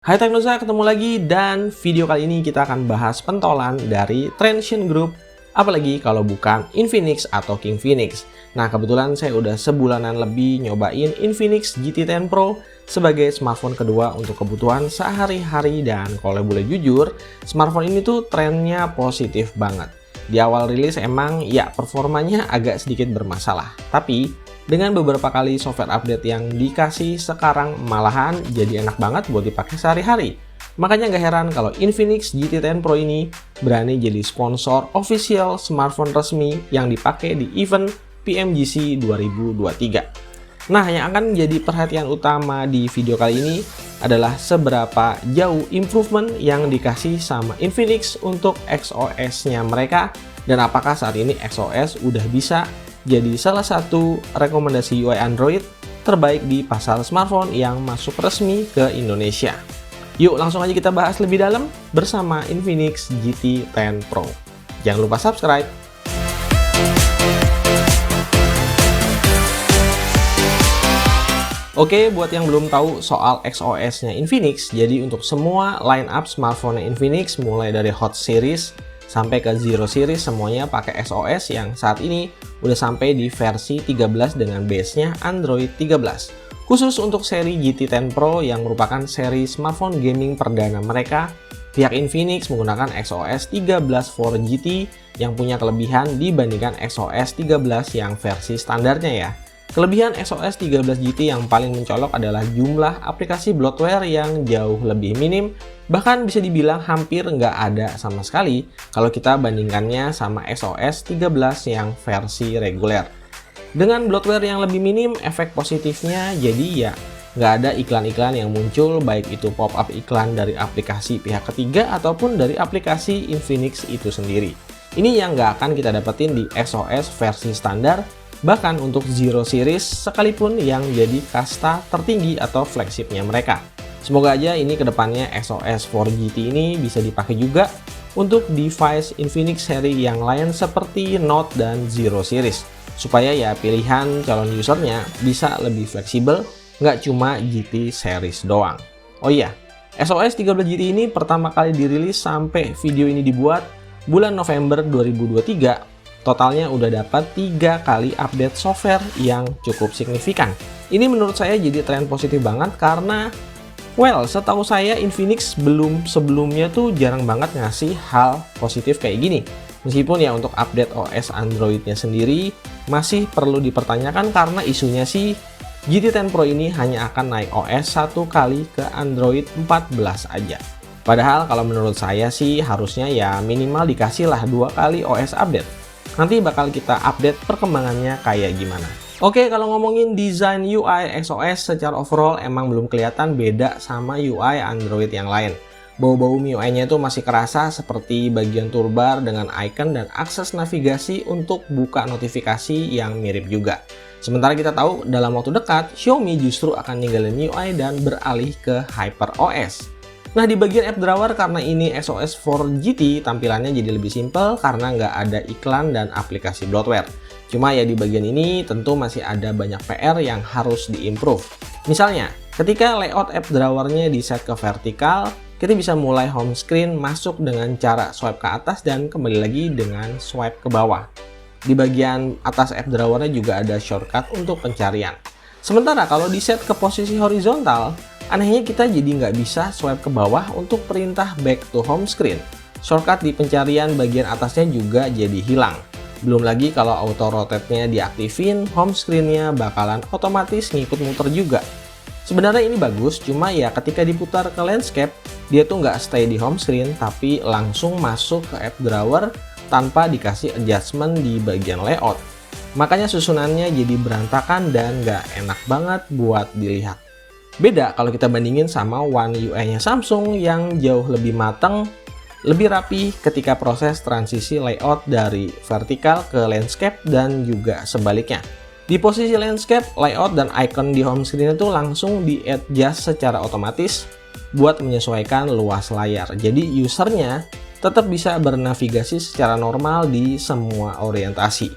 Hai Teknoza, ketemu lagi dan video kali ini kita akan bahas pentolan dari Transsion Group, apalagi kalau bukan Infinix atau King Phoenix. Nah, kebetulan saya udah sebulanan lebih nyobain Infinix GT10 Pro sebagai smartphone kedua untuk kebutuhan sehari-hari, dan kalau boleh jujur, smartphone ini tuh trennya positif banget. Di awal rilis emang ya performanya agak sedikit bermasalah, tapi dengan beberapa kali software update yang dikasih sekarang malahan jadi enak banget buat dipakai sehari-hari. Makanya nggak heran kalau Infinix GT10 Pro ini berani jadi sponsor official smartphone resmi yang dipakai di event PMGC 2023. Nah, yang akan jadi perhatian utama di video kali ini adalah seberapa jauh improvement yang dikasih sama Infinix untuk XOS-nya mereka, dan apakah saat ini XOS udah bisa jadi salah satu rekomendasi UI Android terbaik di pasar smartphone yang masuk resmi ke Indonesia. Yuk langsung aja kita bahas lebih dalam bersama Infinix GT10 Pro. Jangan lupa subscribe. Oke, buat yang belum tahu soal XOS-nya Infinix, jadi untuk semua line up smartphone Infinix mulai dari Hot Series sampai ke Zero Series semuanya pakai XOS yang saat ini udah sampai di versi 13 dengan base-nya Android 13. Khusus untuk seri GT10 Pro yang merupakan seri smartphone gaming perdana mereka, pihak Infinix menggunakan XOS 13 for GT yang punya kelebihan dibandingkan XOS 13 yang versi standarnya ya. Kelebihan XOS 13 GT yang paling mencolok adalah jumlah aplikasi bloatware yang jauh lebih minim, bahkan bisa dibilang hampir nggak ada sama sekali kalau kita bandingkannya sama XOS 13 yang versi reguler. Dengan bloatware yang lebih minim, efek positifnya jadi ya nggak ada iklan-iklan yang muncul, baik itu pop-up iklan dari aplikasi pihak ketiga ataupun dari aplikasi Infinix itu sendiri. Ini yang nggak akan kita dapetin di XOS versi standar, bahkan untuk Zero Series sekalipun yang jadi kasta tertinggi atau flagshipnya mereka. Semoga aja ini kedepannya XOS 4GT ini bisa dipakai juga untuk device Infinix seri yang lain seperti Note dan Zero Series, supaya ya pilihan calon usernya bisa lebih fleksibel, nggak cuma GT series doang. Oh iya, XOS 13 GT ini pertama kali dirilis sampai video ini dibuat bulan November 2023. Totalnya udah dapat 3 kali update software yang cukup signifikan. Ini menurut saya jadi tren positif banget karena, well, setahu saya Infinix sebelumnya tuh jarang banget ngasih hal positif kayak gini. Meskipun ya untuk update OS Android-nya sendiri masih perlu dipertanyakan karena isunya sih GT10 Pro ini hanya akan naik OS 1 kali ke Android 14 aja. Padahal kalau menurut saya sih harusnya ya minimal dikasih lah 2 kali OS update. Nanti bakal kita update perkembangannya kayak gimana. Oke, kalau ngomongin desain UI XOS secara overall emang belum kelihatan beda sama UI Android yang lain. Bau-bau MIUI-nya itu masih kerasa seperti bagian toolbar dengan icon dan akses navigasi untuk buka notifikasi yang mirip juga. Sementara kita tahu dalam waktu dekat Xiaomi justru akan ninggalin MIUI dan beralih ke HyperOS. Nah, di bagian app drawer karena ini XOS 4GT tampilannya jadi lebih simpel karena nggak ada iklan dan aplikasi bloatware. Cuma ya di bagian ini tentu masih ada banyak PR yang harus diimprove. Misalnya, ketika layout app drawernya di set ke vertikal, kita bisa mulai home screen masuk dengan cara swipe ke atas dan kembali lagi dengan swipe ke bawah. Di bagian atas app drawernya juga ada shortcut untuk pencarian. Sementara kalau di set ke posisi horizontal, anehnya kita jadi nggak bisa swipe ke bawah untuk perintah back to home screen. Shortcut di pencarian bagian atasnya juga jadi hilang. Belum lagi kalau auto rotate-nya diaktifin, home screen-nya bakalan otomatis ngikut muter juga. Sebenarnya ini bagus, cuma ya ketika diputar ke landscape, dia tuh nggak stay di home screen, tapi langsung masuk ke app drawer tanpa dikasih adjustment di bagian layout. Makanya susunannya jadi berantakan dan nggak enak banget buat dilihat. Beda kalau kita bandingin sama One UI-nya Samsung yang jauh lebih matang, lebih rapi ketika proses transisi layout dari vertikal ke landscape dan juga sebaliknya. Di posisi landscape, layout dan icon di home screen itu langsung di-adjust secara otomatis buat menyesuaikan luas layar. Jadi usernya tetap bisa bernavigasi secara normal di semua orientasi.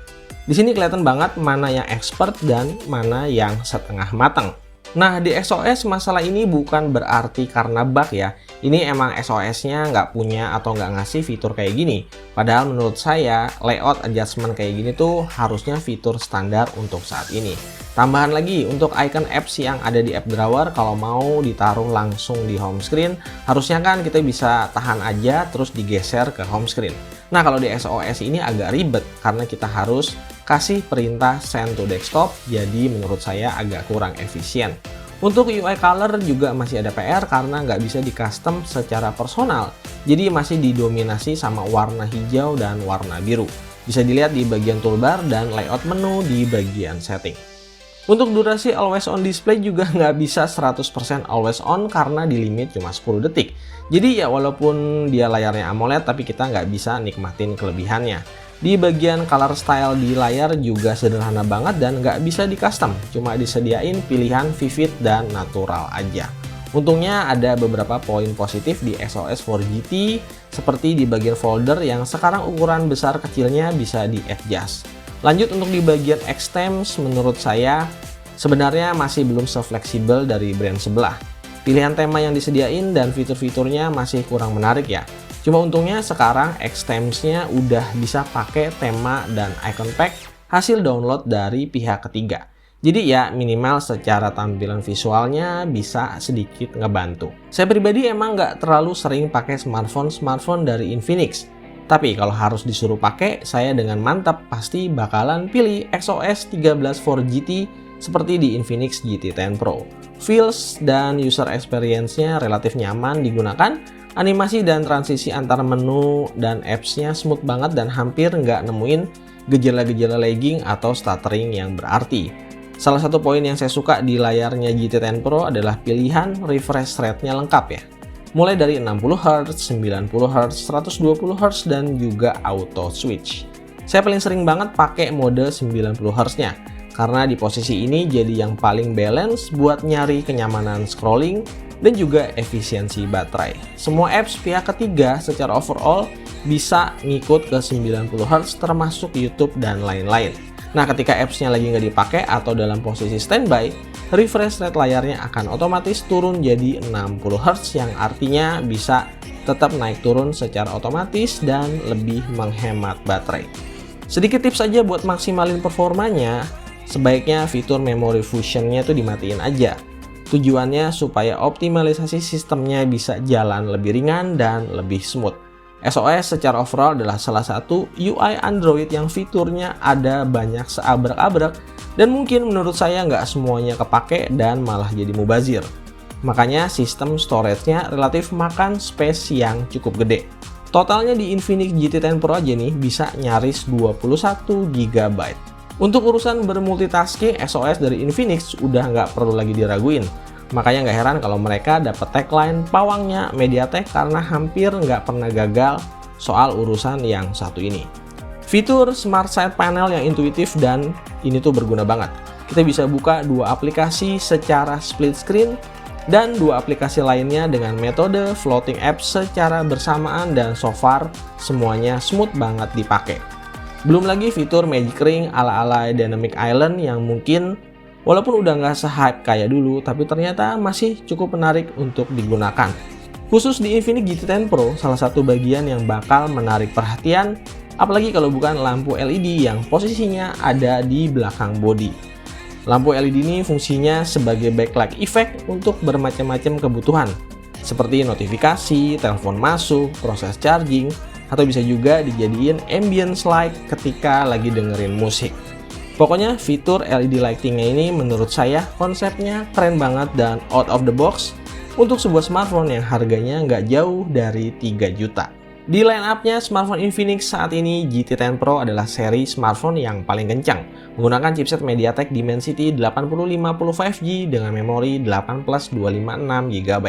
Di sini kelihatan banget mana yang expert dan mana yang setengah matang. Nah, di XOS masalah ini bukan berarti karena bug ya. Ini emang XOS-nya nggak punya atau nggak ngasih fitur kayak gini. Padahal menurut saya, layout adjustment kayak gini tuh harusnya fitur standar untuk saat ini. Tambahan lagi, untuk icon apps yang ada di app drawer, kalau mau ditaruh langsung di home screen, harusnya kan kita bisa tahan aja terus digeser ke home screen. Nah, kalau di XOS ini agak ribet karena kita harus kasih perintah send to desktop, jadi menurut saya agak kurang efisien. Untuk UI color juga masih ada PR karena nggak bisa di custom secara personal, jadi masih didominasi sama warna hijau dan warna biru. Bisa dilihat di bagian toolbar dan layout menu di bagian setting. Untuk durasi always on display juga nggak bisa 100% always on karena di limit cuma 10 detik. Jadi ya walaupun dia layarnya AMOLED tapi kita nggak bisa nikmatin kelebihannya. Di bagian color style di layar juga sederhana banget dan nggak bisa di custom, cuma disediain pilihan vivid dan natural aja. Untungnya ada beberapa poin positif di XOS 4GT seperti di bagian folder yang sekarang ukuran besar kecilnya bisa di adjust. Lanjut untuk di bagian extends, menurut saya sebenarnya masih belum se-fleksibel dari brand sebelah. Pilihan tema yang disediain dan fitur-fiturnya masih kurang menarik ya. Cuma untungnya sekarang extends-nya udah bisa pakai tema dan icon pack hasil download dari pihak ketiga. Jadi ya minimal secara tampilan visualnya bisa sedikit ngebantu. Saya pribadi emang nggak terlalu sering pakai smartphone dari Infinix. Tapi kalau harus disuruh pakai, saya dengan mantap pasti bakalan pilih XOS 13 4GT seperti di Infinix GT10 Pro. Feels dan user experience-nya relatif nyaman digunakan, animasi dan transisi antar menu dan apps-nya smooth banget dan hampir nggak nemuin gejala-gejala lagging atau stuttering yang berarti. Salah satu poin yang saya suka di layarnya GT10 Pro adalah pilihan refresh rate-nya lengkap ya. Mulai dari 60Hz, 90Hz, 120Hz, dan juga auto switch. Saya paling sering banget pakai mode 90Hz-nya, karena di posisi ini jadi yang paling balance buat nyari kenyamanan scrolling dan juga efisiensi baterai. Semua apps pihak ketiga secara overall bisa ngikut ke 90Hz termasuk YouTube dan lain-lain. Nah, ketika apps-nya lagi nggak dipakai atau dalam posisi standby, refresh rate layarnya akan otomatis turun jadi 60Hz yang artinya bisa tetap naik turun secara otomatis dan lebih menghemat baterai. Sedikit tips aja buat maksimalin performanya, sebaiknya fitur memory fusion-nya tuh dimatiin aja. Tujuannya supaya optimalisasi sistemnya bisa jalan lebih ringan dan lebih smooth. XOS secara overall adalah salah satu UI Android yang fiturnya ada banyak seabrek-abrek dan mungkin menurut saya nggak semuanya kepake dan malah jadi mubazir. Makanya sistem storage-nya relatif makan space yang cukup gede. Totalnya di Infinix GT10 Pro aja nih bisa nyaris 21 GB. Untuk urusan bermultitasking, XOS dari Infinix udah nggak perlu lagi diraguin. Makanya nggak heran kalau mereka dapat tagline pawangnya MediaTek karena hampir nggak pernah gagal soal urusan yang satu ini. Fitur Smart Side Panel yang intuitif dan ini tuh berguna banget. Kita bisa buka dua aplikasi secara split screen dan dua aplikasi lainnya dengan metode floating apps secara bersamaan dan so far semuanya smooth banget dipakai. Belum lagi fitur Magic Ring ala-ala Dynamic Island yang mungkin walaupun udah nggak se-hype kayak dulu, tapi ternyata masih cukup menarik untuk digunakan. Khusus di Infinix GT10 Pro, salah satu bagian yang bakal menarik perhatian, apalagi kalau bukan lampu LED yang posisinya ada di belakang bodi. Lampu LED ini fungsinya sebagai backlight effect untuk bermacam-macam kebutuhan, seperti notifikasi, telepon masuk, proses charging, atau bisa juga dijadiin ambience light ketika lagi dengerin musik. Pokoknya fitur LED lighting-nya ini menurut saya konsepnya keren banget dan out of the box untuk sebuah smartphone yang harganya nggak jauh dari 3 juta. Di line up-nya smartphone Infinix saat ini, GT10 Pro adalah seri smartphone yang paling kencang, menggunakan chipset MediaTek Dimensity 8050 5G dengan memori 8+256GB.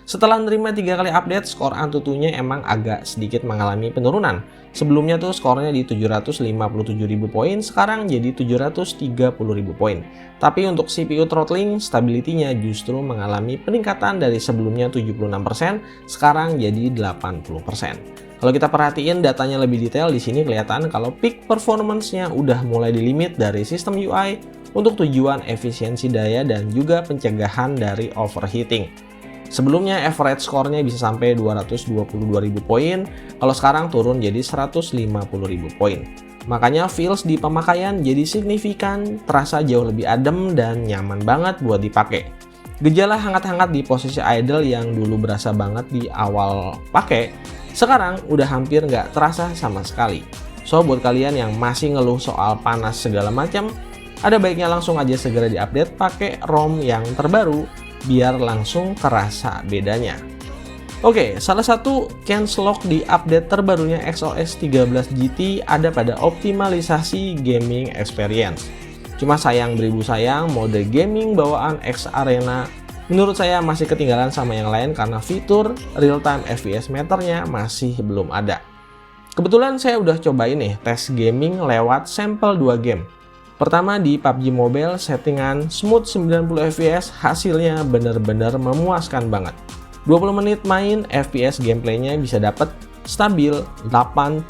Setelah menerima 3 kali update, skor Antutunya emang agak sedikit mengalami penurunan. Sebelumnya tuh skornya di 757.000 poin, sekarang jadi 730.000 poin. Tapi untuk CPU throttling, stability-nya justru mengalami peningkatan dari sebelumnya 76%, sekarang jadi 80%. Kalau kita perhatiin datanya lebih detail di sini kelihatan kalau peak performance-nya udah mulai di limit dari sistem UI untuk tujuan efisiensi daya dan juga pencegahan dari overheating. Sebelumnya average score-nya bisa sampai 222.000 poin, kalau sekarang turun jadi 150.000 poin. Makanya feels di pemakaian jadi signifikan, terasa jauh lebih adem dan nyaman banget buat dipakai. Gejala hangat-hangat di posisi idle yang dulu berasa banget di awal pakai, sekarang udah hampir nggak terasa sama sekali. So, buat kalian yang masih ngeluh soal panas segala macam, ada baiknya langsung aja segera diupdate pakai ROM yang terbaru, biar langsung terasa bedanya. Oke, salah satu changelog di update terbarunya XOS 13 GT ada pada optimalisasi gaming experience. Cuma sayang beribu sayang, mode gaming bawaan X Arena menurut saya masih ketinggalan sama yang lain karena fitur real-time FPS meternya masih belum ada. Kebetulan saya udah cobain nih tes gaming lewat sampel 2 game. Pertama di PUBG Mobile settingan smooth 90 fps, hasilnya bener-bener memuaskan banget. 20 menit main, FPS gameplaynya bisa dapet stabil 89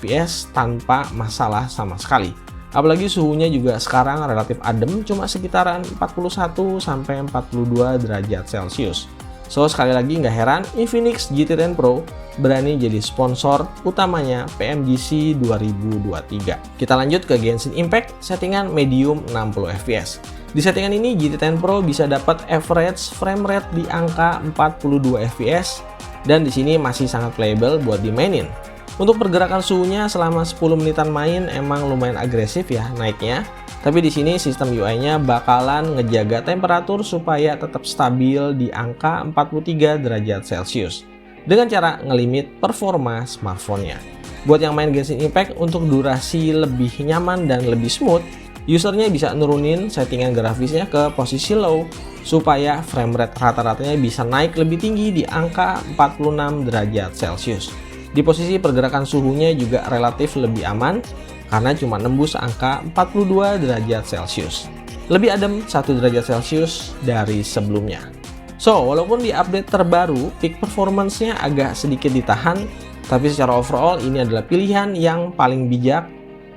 fps tanpa masalah sama sekali. Apalagi suhunya juga sekarang relatif adem, cuma sekitaran 41 sampai 42 derajat Celcius. So, sekali lagi nggak heran Infinix GT10 Pro berani jadi sponsor utamanya PMGC 2023. Kita lanjut ke Genshin Impact, settingan medium 60 fps. Di settingan ini GT10 Pro bisa dapat average frame rate di angka 42 fps dan di sini masih sangat playable buat dimainin. Untuk pergerakan suhunya selama 10 menitan main emang lumayan agresif ya naiknya. Tapi di sini sistem UI-nya bakalan ngejaga temperatur supaya tetap stabil di angka 43 derajat Celcius dengan cara ngelimit performa smartphone-nya. Buat yang main Genshin Impact untuk durasi lebih nyaman dan lebih smooth, usernya bisa nurunin settingan grafisnya ke posisi low supaya frame rate rata-ratanya bisa naik lebih tinggi di angka 46 derajat Celcius. Di posisi pergerakan suhunya juga relatif lebih aman karena cuma nembus angka 42 derajat Celcius. Lebih adem 1 derajat Celcius dari sebelumnya. So, walaupun di update terbaru, peak performance-nya agak sedikit ditahan, tapi secara overall ini adalah pilihan yang paling bijak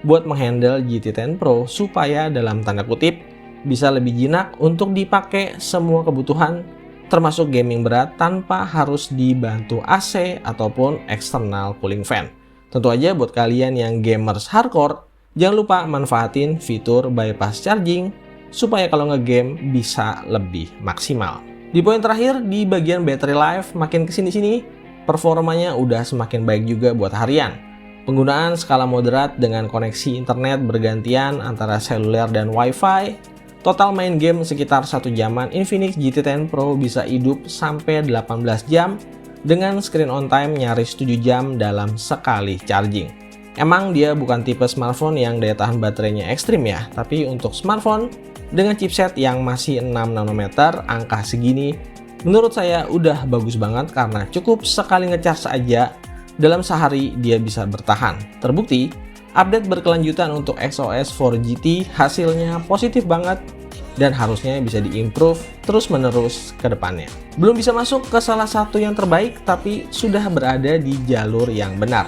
buat menghandle GT10 Pro supaya dalam tanda kutip bisa lebih jinak untuk dipakai semua kebutuhan termasuk gaming berat tanpa harus dibantu AC ataupun external cooling fan. Tentu aja buat kalian yang gamers hardcore, jangan lupa manfaatin fitur bypass charging supaya kalau ngegame bisa lebih maksimal. Di poin terakhir, di bagian battery life, makin kesini-sini performanya udah semakin baik juga buat harian. Penggunaan skala moderat dengan koneksi internet bergantian antara seluler dan wifi. Total main game sekitar 1 jaman, Infinix GT10 Pro bisa hidup sampai 18 jam dengan screen on time nyaris 7 jam dalam sekali charging. Emang dia bukan tipe smartphone yang daya tahan baterainya ekstrim ya, tapi untuk smartphone dengan chipset yang masih 6 nanometer, angka segini menurut saya udah bagus banget karena cukup sekali ngecas aja dalam sehari dia bisa bertahan. Terbukti, update berkelanjutan untuk XOS 4 GT hasilnya positif banget dan harusnya bisa diimprove terus-menerus ke depannya. Belum bisa masuk ke salah satu yang terbaik, tapi sudah berada di jalur yang benar.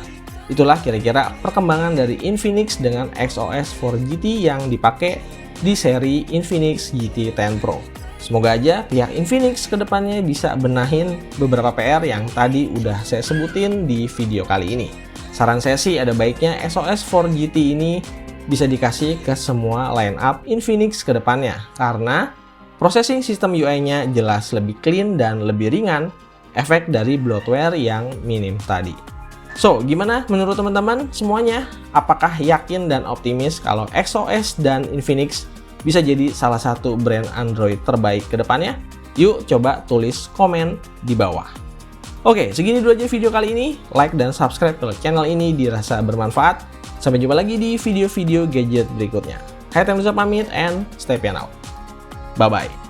Itulah kira-kira perkembangan dari Infinix dengan XOS 4 GT yang dipakai di seri Infinix GT10 Pro. Semoga aja pihak Infinix ke depannya bisa benahin beberapa PR yang tadi udah saya sebutin di video kali ini. Saran saya sih ada baiknya XOS 4 GT ini bisa dikasih ke semua line up Infinix ke depannya karena processing sistem UI-nya jelas lebih clean dan lebih ringan efek dari bloatware yang minim tadi. So, gimana menurut teman-teman semuanya? Apakah yakin dan optimis kalau XOS dan Infinix bisa jadi salah satu brand Android terbaik ke depannya? Yuk coba tulis komen di bawah. Oke, segini dulu aja video kali ini. Like dan subscribe ke channel ini dirasa bermanfaat. Sampai jumpa lagi di video-video gadget berikutnya. Saya Temza pamit and stay piano. Bye-bye.